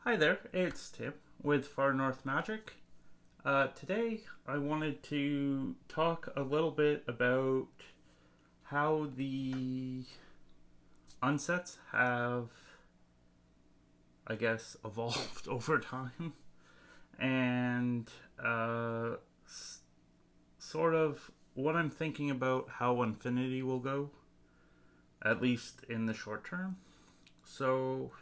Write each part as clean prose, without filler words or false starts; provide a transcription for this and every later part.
Hi there, it's Tim with Far North Magic. Today I wanted to talk a little bit about how the unsets have, I guess, evolved over time and sort of what I'm thinking about how Unfinity will go, at least in the short term. So,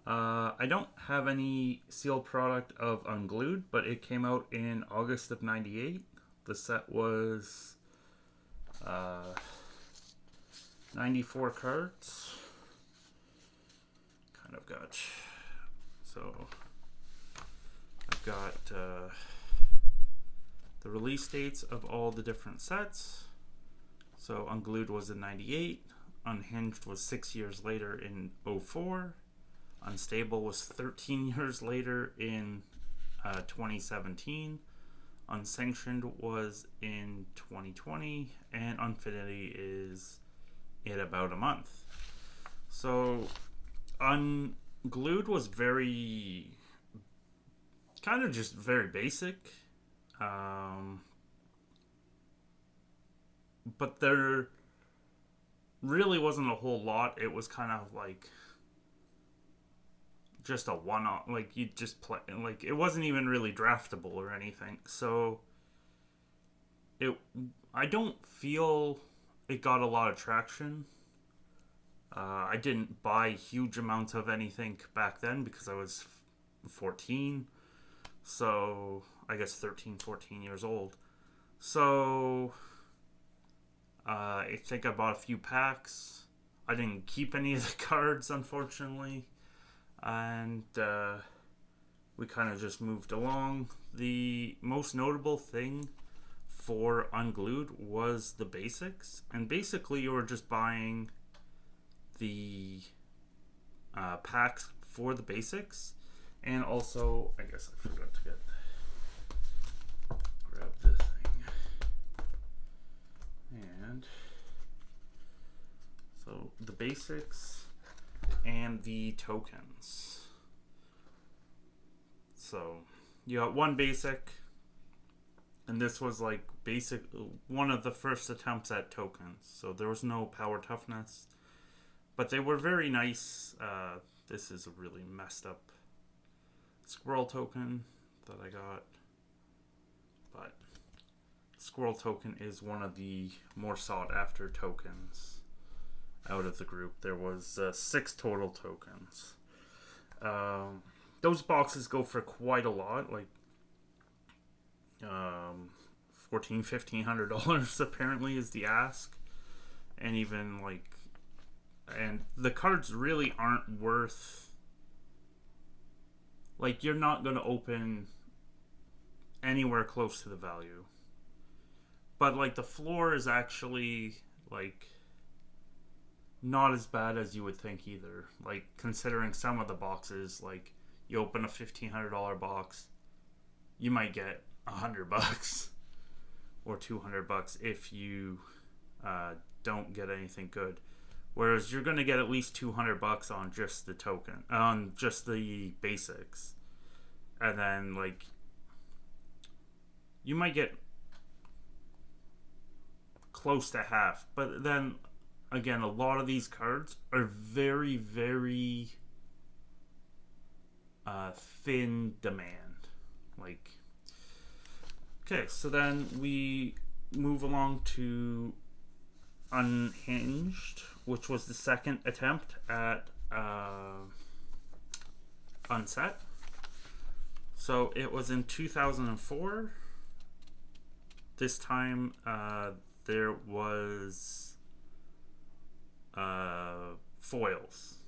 I don't have any sealed product of Unglued, but it came out in August of '98. The set was 94 cards. Kind of got. So, I've got the release dates of all the different sets. So, Unglued was in '98. Unhinged was 6 years later in '04. Unstable was 13 years later in 2017. Unsanctioned was in 2020. And Unfinity is in about a month. So, Unglued was very, kind of just very basic. But there really wasn't a whole lot. It was kind of like just a one-off, like you just play, like it wasn't even really draftable or anything. So it, I don't feel it got a lot of traction. I didn't buy huge amounts of anything back then because I was 14, so I guess 13, 14 years old. So I think I bought a few packs. I didn't keep any of the cards, unfortunately, and we kind of just moved along. The most notable thing for Unglued was the basics, and basically you were just buying the packs for the basics, and also I guess I forgot to grab this thing, and so the basics and the tokens. So you got one basic, and this was like basic, one of the first attempts at tokens. So there was no power toughness, but they were very nice. This is a really messed up squirrel token that I got, but squirrel token is one of the more sought after tokens out of the group. There was 6 total tokens. Those boxes go for quite a lot, like $1,400-$1,500 apparently is the ask, and even like, and the cards really aren't worth, like you're not going to open anywhere close to the value, but like the floor is actually like not as bad as you would think either. Like considering some of the boxes, like you open a $1,500 box, you might get $100 or $200 if you don't get anything good. Whereas you're going to get at least $200 on just the token, on just the basics, and then like you might get close to half. But then again, a lot of these cards are very, very thin demand. Like, okay, so then we move along to Unhinged, which was the second attempt at Unset. So it was in 2004. This time there was foils.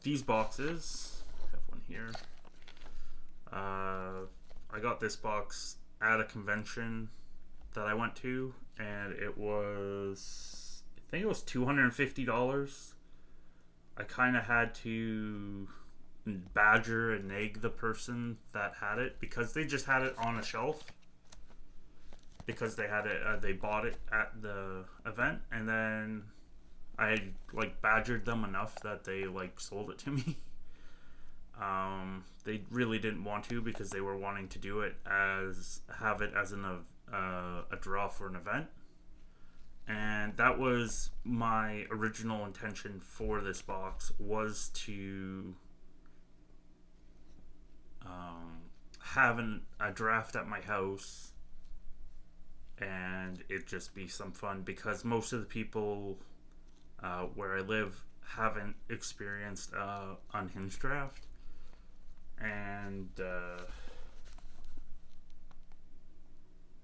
These boxes, I have one here. I got this box at a convention that I went to, and it was, I think it was $250. I kind of had to badger and nag the person that had it because they just had it on a shelf because they had it, they bought it at the event, and then I like badgered them enough that they like sold it to me. They really didn't want to because they were wanting to do it as have it as a draw for an event, and that was my original intention for this box was to have a draft at my house and it just be some fun because most of the people where I live haven't experienced unhinged draft, and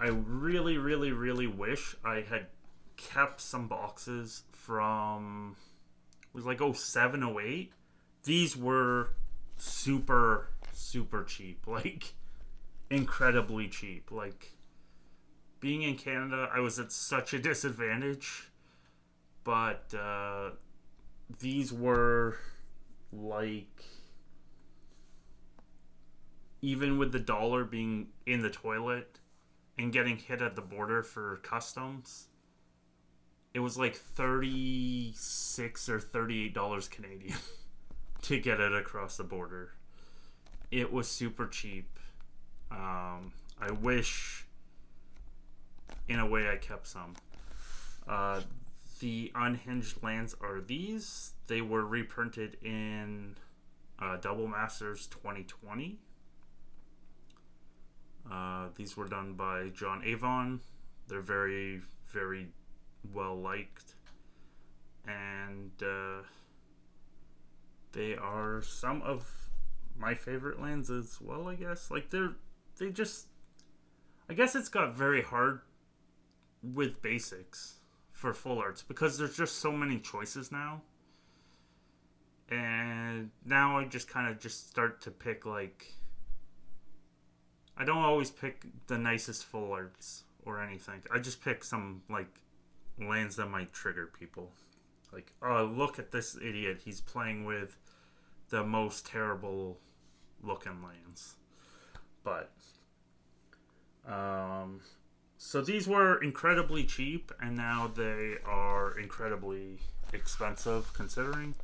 I really, really, really wish I had kept some boxes from it was like 07, 08. These were super, super cheap, like incredibly cheap. Like being in Canada, I was at such a disadvantage, but these were like even with the dollar being in the toilet and getting hit at the border for customs, it was like 36 or $38 Canadian to get it across the border. It was super cheap. I wish, in a way, I kept some. The unhinged lands are these. They were reprinted in Double Masters 2020. These were done by John Avon. They're very, very well liked, and they are some of my favorite lands as well. I guess they just I guess it's got very hard with basics for full arts because there's just so many choices now, and now I just kind of just start to pick like I don't always pick the nicest full arts or anything. I just pick some like lands that might trigger people. Like, oh, look at this idiot. He's playing with the most terrible looking lands. But, so these were incredibly cheap, and now they are incredibly expensive considering.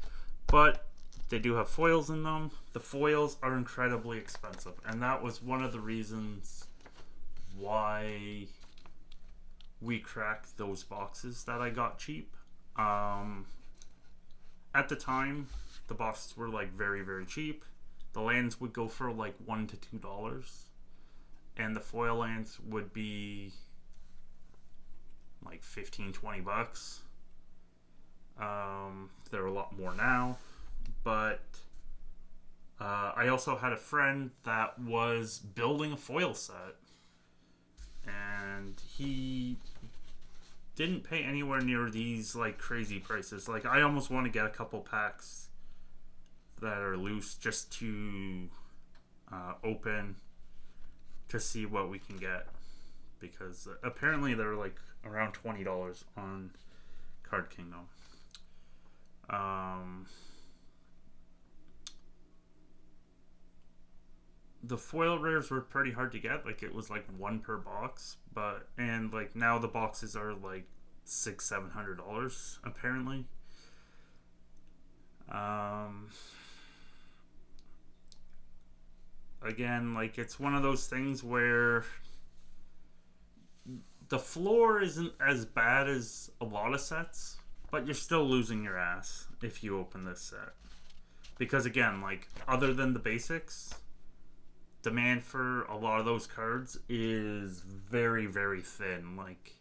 But they do have foils in them. The foils are incredibly expensive, and that was one of the reasons why we cracked those boxes that I got cheap. At the time, the boxes were like very, very cheap. The lands would go for like $1 to $2, and the foil lands would be like 15, $20. They're a lot more now, but I also had a friend that was building a foil set, and he didn't pay anywhere near these like crazy prices. Like I almost want to get a couple packs that are loose just to open to see what we can get, because apparently they're like around $20 on Card Kingdom. The foil rares were pretty hard to get. Like it was like one per box, and like now the boxes are like $600-700 apparently. Again, like it's one of those things where the floor isn't as bad as a lot of sets, but you're still losing your ass if you open this set. Because again, like other than the basics, demand for a lot of those cards is very, very thin. Like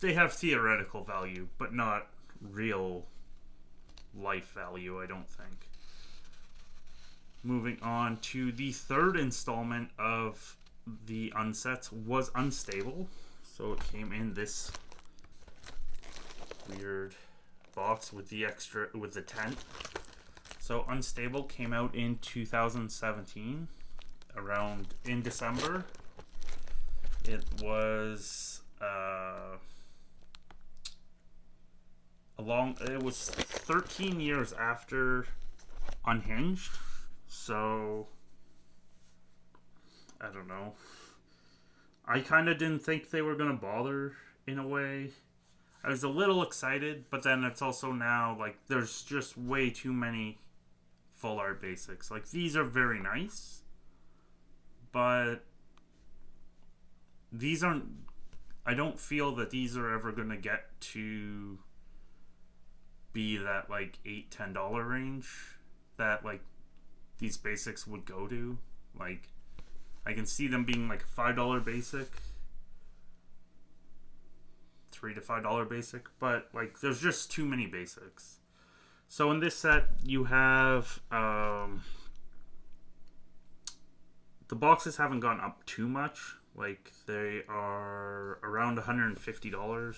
they have theoretical value, but not real life value, I don't think. Moving on to the third installment of the unsets was Unstable. So it came in this weird box with the tent. So Unstable came out in 2017, around in December. It was it was 13 years after Unhinged. So I don't know. I kind of didn't think they were going to bother in a way. I was a little excited, but then it's also now like there's just way too many full art basics. Like these are very nice, but these aren't. I don't feel that these are ever going to get to be that like $8-10 range that like these basics would go to. Like I can see them being like a $5 basic, $3 to $5 basic, but like there's just too many basics. So in this set you have the boxes haven't gone up too much. Like they are around $150,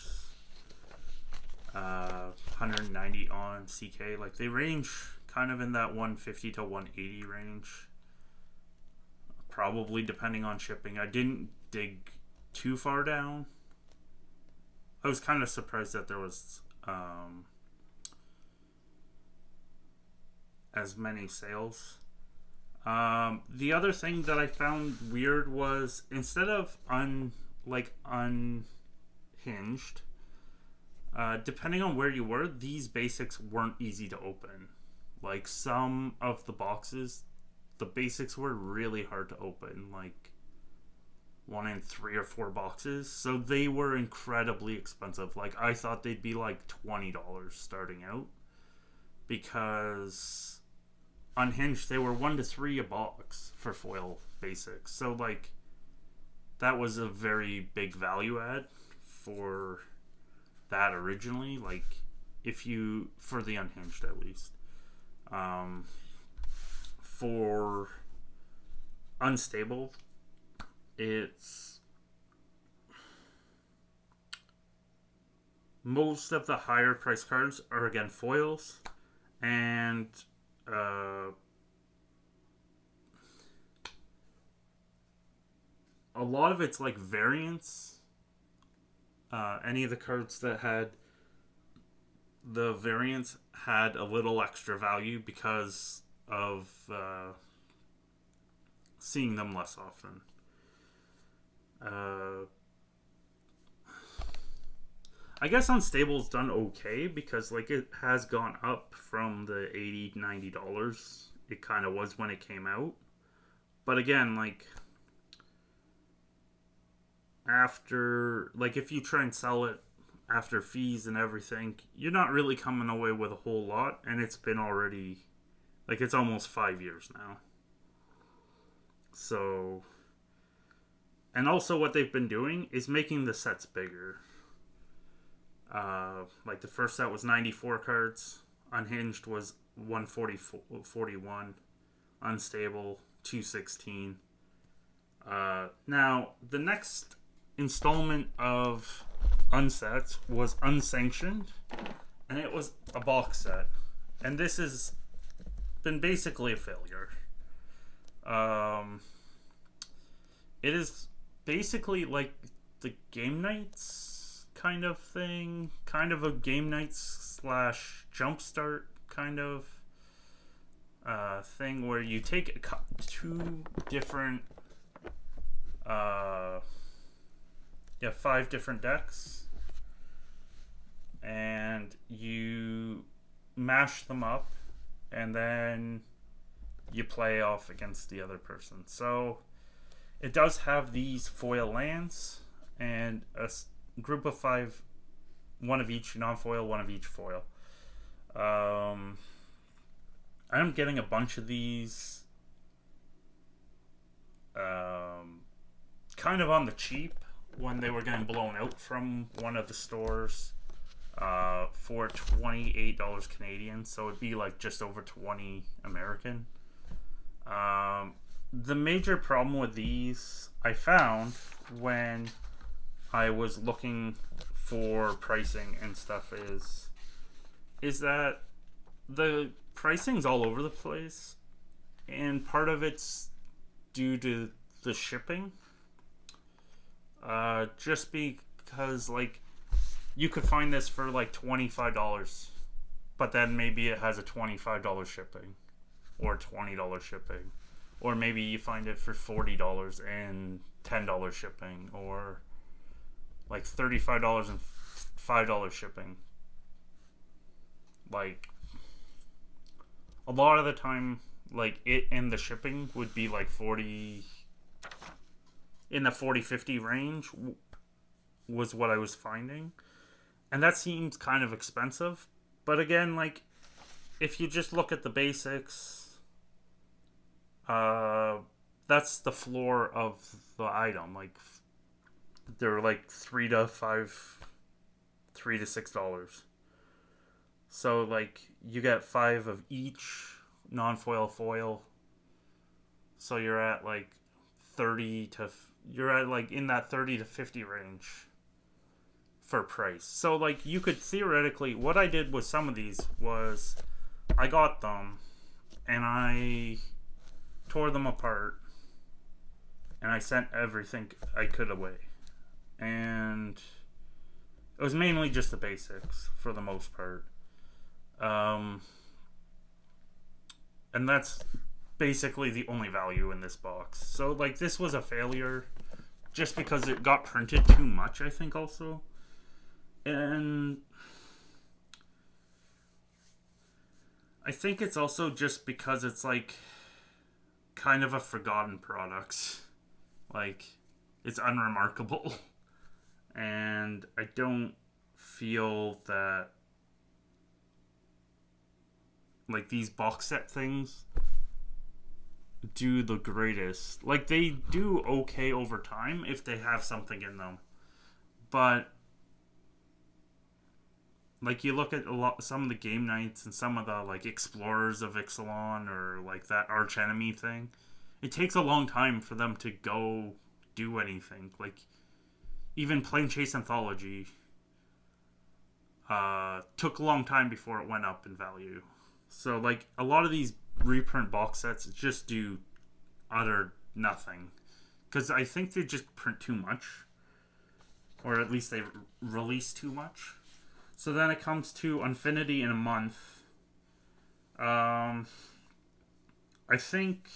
190 on CK. Like they range kind of in that 150 to 180 range, probably depending on shipping. I didn't dig too far down. I was kind of surprised that there was as many sales. The other thing that I found weird was instead of unhinged, depending on where you were, these basics weren't easy to open. Like some of the boxes, the basics were really hard to open. Like 1 in 3 or 4 boxes, so they were incredibly expensive. Like I thought they'd be like $20 starting out, because unhinged they were 1 to 3 a box for foil basics. So like that was a very big value add for that originally. Like if you, for the unhinged at least, for unstable, it's most of the higher price cards are again foils, and a lot of it's like variants. Any of the cards that had the variants had a little extra value because of seeing them less often. I guess Unstable's done okay because like it has gone up from the $80-90 it kind of was when it came out. But again, like after, like if you try and sell it after fees and everything, you're not really coming away with a whole lot, and it's been already like it's almost 5 years now. So, and also what they've been doing is making the sets bigger. Like the first set was 94 cards, Unhinged was 141, Unstable 216. Now the next installment of Unsets was Unsanctioned, and it was a box set, and this has been basically a failure. It is basically like the Game Nights kind of thing, kind of a Game Nights / Jumpstart kind of thing, where you take 2 different 5 different decks, and you mash them up, and then you play off against the other person. So it does have these foil lands and a group of 5, 1 of each non-foil, 1 of each foil. I'm getting a bunch of these kind of on the cheap when they were getting blown out from one of the stores for $28 Canadian, so it'd be like just over 20 American. The major problem with these I found when I was looking for pricing and stuff is that the pricing's all over the place, and part of it's due to the shipping. Just because like you could find this for like $25, but then maybe it has a $25 shipping or $20 shipping, or maybe you find it for $40 and $10 shipping, or like $35 and $5 shipping. Like, a lot of the time, like, it and the shipping would be like 40, in the 40-50 range was what I was finding. And that seems kind of expensive. But again, like, if you just look at the basics, uh, that's the floor of the item. Like, they're like $3 to $6. So, like, you get 5 of each non-foil foil. So you're at like 30 to you're at like in that 30 to 50 range for price. So like you could theoretically, what I did with some of these was I got them and I tore them apart and I sent everything I could away. And it was mainly just the basics for the most part. And that's basically the only value in this box. So like this was a failure just because it got printed too much, I think, also. And I think it's also just because it's like kind of a forgotten product. Like, it's unremarkable. And I don't feel that like these box set things do the greatest. Like, they do okay over time if they have something in them. But like, you look at some of the game nights and some of the like explorers of Ixalan or like that arch enemy thing, it takes a long time for them to go do anything. Like, even Plane Chase Anthology took a long time before it went up in value. So like a lot of these reprint box sets just do utter nothing, because I think they just print too much, or at least they release too much. So then it comes to Unfinity in a month. I think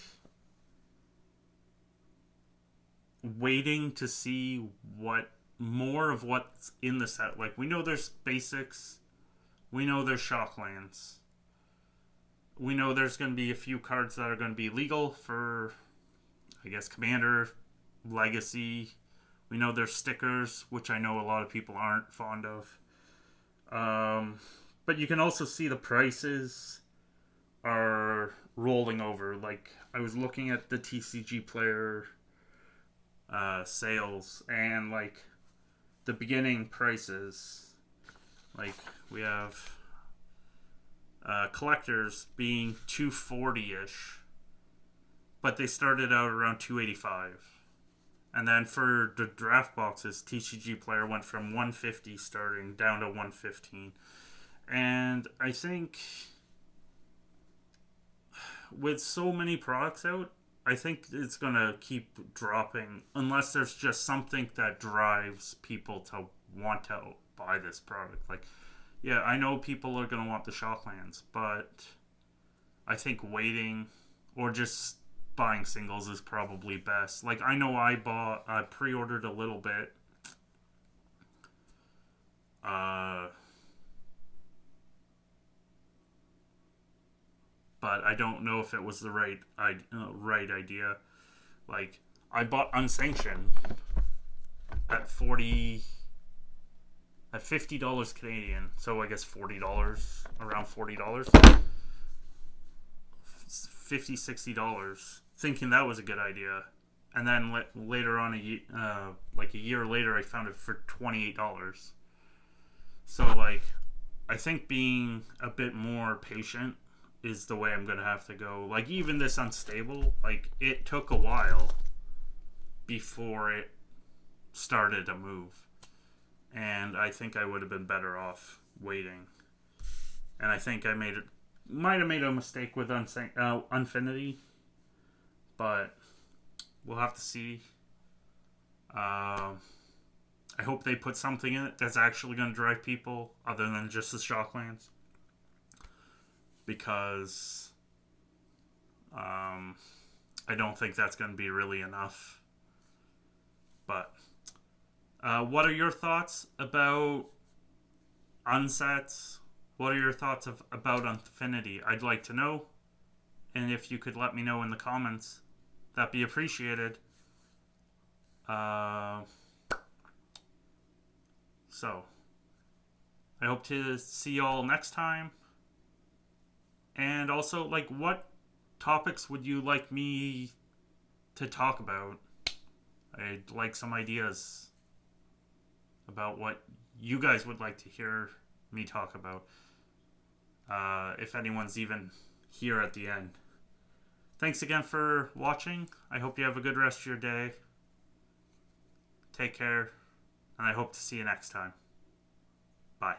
waiting to see what more of what's in the set. Like, we know there's basics, we know there's shocklands, we know there's going to be a few cards that are going to be legal for, I guess, Commander, Legacy. We know there's stickers, which I know a lot of people aren't fond of. But you can also see the prices are rolling over. Like, I was looking at the TCG Player sales, and like the beginning prices, like we have collectors being 240-ish, but they started out around 285. And then for the draft boxes, TCG Player went from 150 starting down to 115. And I think with so many products out, I think it's going to keep dropping unless there's just something that drives people to want to buy this product. Like, yeah, I know people are going to want the Shocklands, but I think waiting or just buying singles is probably best. Like, I know I pre-ordered a little bit. But I don't know if it was the right idea. Like, I bought Unsanctioned at $50 Canadian, so I guess $40, around $40, $50-$60, thinking that was a good idea, and then later on like a year later, I found it for $28. So like, I think being a bit more patient is the way I'm gonna have to go. Like, even this Unstable, like, it took a while before it started to move, and I think I would have been better off waiting. And I think I might have made a mistake with Unfinity, but we'll have to see. I hope they put something in it that's actually going to drive people other than just the Shocklands, because I don't think that's going to be really enough. But what are your thoughts about Unsets. What are your thoughts about unfinity? I'd like to know. And if you could let me know in the comments, that'd be appreciated. So, I hope to see y'all next time. And also, like, what topics would you like me to talk about? I'd like some ideas about what you guys would like to hear me talk about. If anyone's even here at the end. Thanks again for watching. I hope you have a good rest of your day. Take care, and I hope to see you next time. Bye.